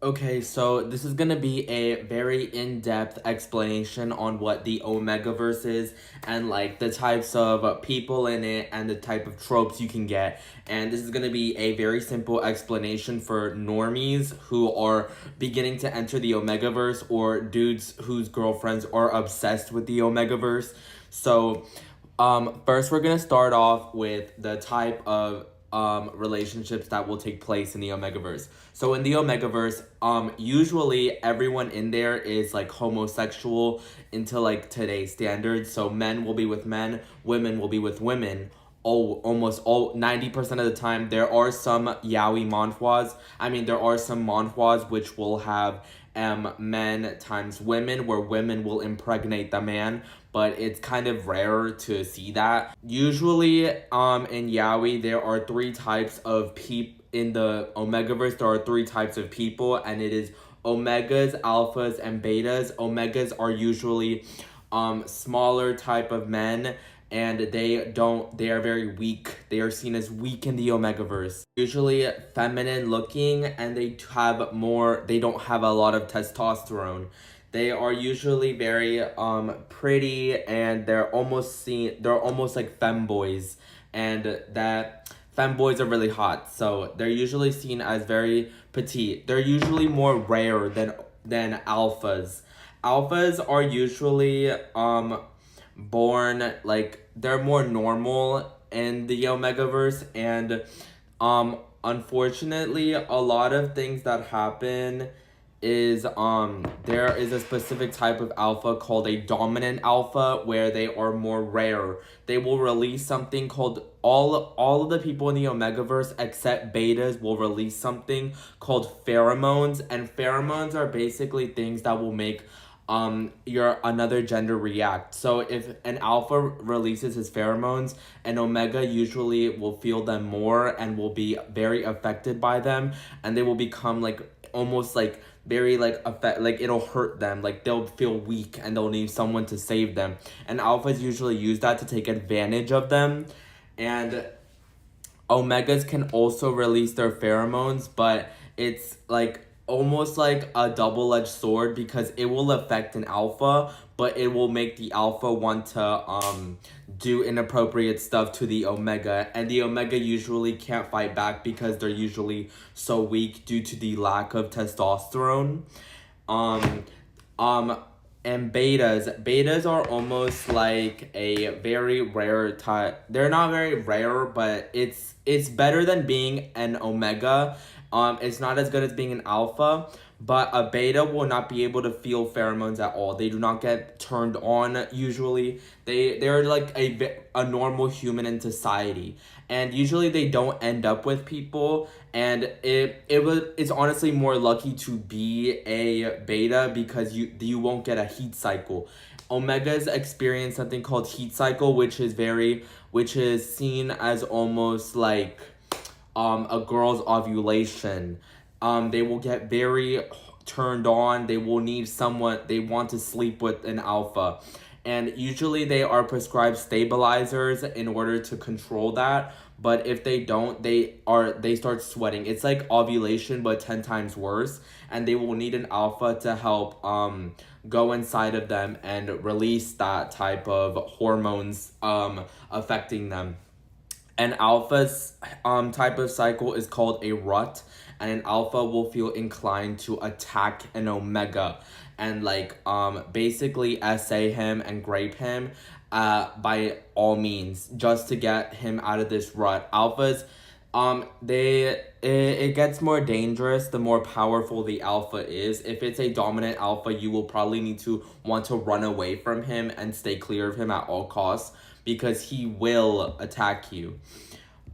Okay, so this is gonna be a very in-depth explanation on what the Omegaverse is and like the types of people in it and the type of tropes you can get. And this is gonna be a very simple explanation for normies who are beginning to enter the Omegaverse or dudes whose girlfriends are obsessed with the Omegaverse. So, first we're gonna start off with the type of relationships that will take place in the Omegaverse. So in the Omegaverse, usually everyone in there is like homosexual into like today's standards. So men will be with men, women will be with women. Oh, almost all 90% of the time. There are some yaoi manhwas. I mean, there are some manhwas which will have men times women, where women will impregnate the man, but it's kind of rare to see that. Usually, in yaoi, there are three types of people. In the Omegaverse, there are three types of people, and it is omegas, alphas, and betas. Omegas are usually smaller type of men, and they are very weak. They are seen as weak in the Omegaverse. Usually feminine looking, and they don't have a lot of testosterone. They are usually very pretty, and they're almost like femboys, and that femboys are really hot. So they're usually seen as very petite. They're usually more rare than alphas. Alphas are usually born like they're more normal in the Omegaverse, and unfortunately a lot of things that happen is there is a specific type of alpha called a dominant alpha, where they are more rare. They will release something called all of the people in the Omegaverse except betas will release something called pheromones, and pheromones are basically things that will make your another gender react. So if an alpha releases his pheromones, an omega usually will feel them more and will be very affected by them, and they will become like almost like very like affect, like it'll hurt them, like they'll feel weak and they'll need someone to save them, and alphas usually use that to take advantage of them. And omegas can also release their pheromones, but it's like almost like a double-edged sword, because it will affect an alpha, but it will make the alpha want to do inappropriate stuff to the omega, and the omega usually can't fight back because they're usually so weak due to the lack of testosterone. um um and betas are almost like a very rare type. They're not very rare, but it's better than being an omega. It's not as good as being an alpha, but a beta will not be able to feel pheromones at all. They do not get turned on usually. They're like a normal human in society, and usually they don't end up with people. And it's honestly more lucky to be a beta, because you won't get a heat cycle. Omegas experience something called heat cycle, which is seen as almost like a girl's ovulation. They will get very turned on. They will need someone. They want to sleep with an alpha, and usually they are prescribed stabilizers in order to control that. But if they don't, they start sweating. It's like ovulation, but 10 times worse, and they will need an alpha to help go inside of them and release that type of hormones affecting them. An alpha's type of cycle is called a rut, and an alpha will feel inclined to attack an omega and like basically essay him and grape him by all means, just to get him out of this rut. Alphas, it gets more dangerous the more powerful the alpha is. If it's a dominant alpha, you will probably need to want to run away from him and stay clear of him at all costs, because he will attack you.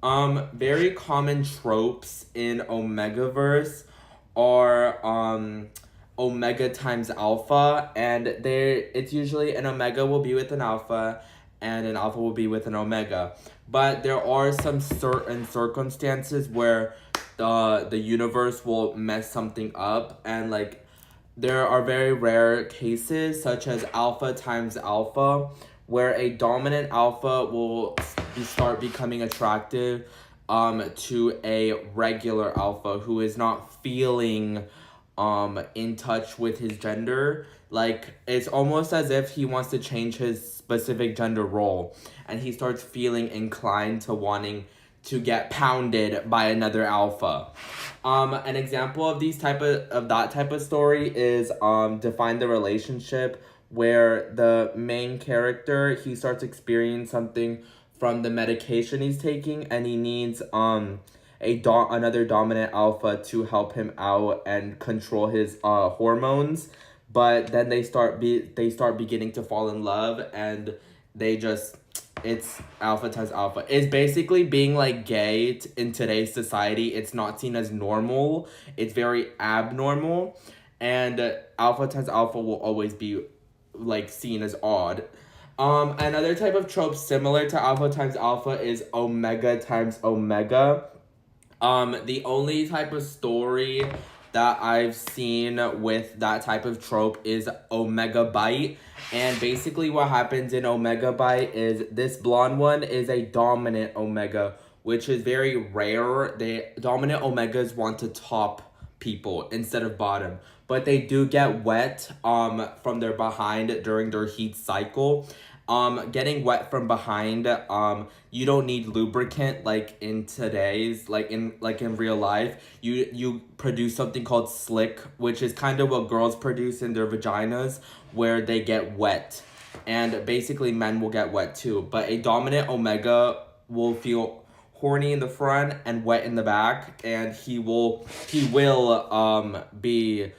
Very common tropes in Omegaverse are omega times alpha, and it's usually an omega will be with an alpha and an alpha will be with an omega. But there are some certain circumstances where the universe will mess something up, and like there are very rare cases such as alpha times alpha, where a dominant alpha will start becoming attractive to a regular alpha who is not feeling in touch with his gender. Like, it's almost as if he wants to change his specific gender role, and he starts feeling inclined to wanting to get pounded by another alpha. An example of that type of story is Define the Relationship, where the main character, he starts experiencing something from the medication he's taking, and he needs another dominant alpha to help him out and control his hormones. But then they start beginning to fall in love, and they just, it's alpha times alpha. It's basically being like gay in today's society. It's not seen as normal. It's very abnormal, and alpha times alpha will always be like seen as odd. Another type of trope similar to alpha times alpha is omega times omega. The only type of story that I've seen with that type of trope is Omega Bite. And basically what happens in Omega Bite is this blonde one is a dominant Omega, which is very rare. Dominant Omegas want to top people instead of bottom. But they do get wet from their behind during their heat cycle. Getting wet from behind, you don't need lubricant like in today's, like in real life. You produce something called slick, which is kind of what girls produce in their vaginas, where they get wet. And basically men will get wet too. But a dominant omega will feel horny in the front and wet in the back, and he will be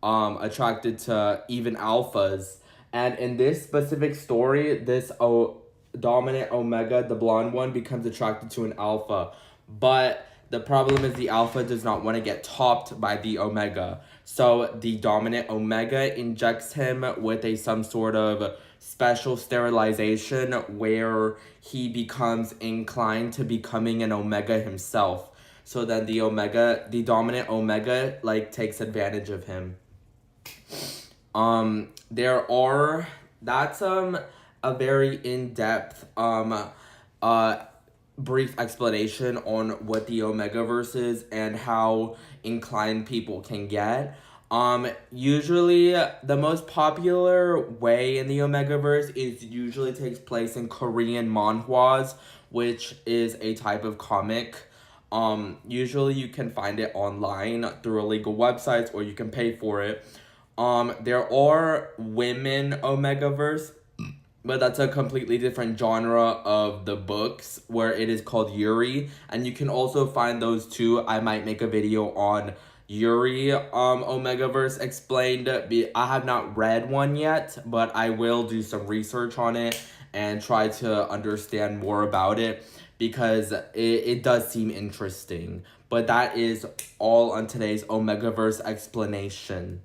attracted to even alphas. And in this specific story, this dominant omega, the blonde one, becomes attracted to an alpha. But the problem is the alpha does not want to get topped by the omega. So the dominant omega injects him with some sort of special sterilization where he becomes inclined to becoming an omega himself. So then the dominant omega, like, takes advantage of him. That's a very in-depth brief explanation on what the OMEGAVERSE is and how inclined people can get. Usually the most popular way in the OMEGAVERSE usually takes place in Korean manhwas, which is a type of comic. Usually you can find it online through illegal websites, or you can pay for it. There are women OMEGAVERSE, but that's a completely different genre of the books, where it is called Yuri, and you can also find those too. I might make a video on Yuri OMEGAVERSE explained. I have not read one yet, but I will do some research on it and try to understand more about it, because it does seem interesting. But that is all on today's OMEGAVERSE explanation.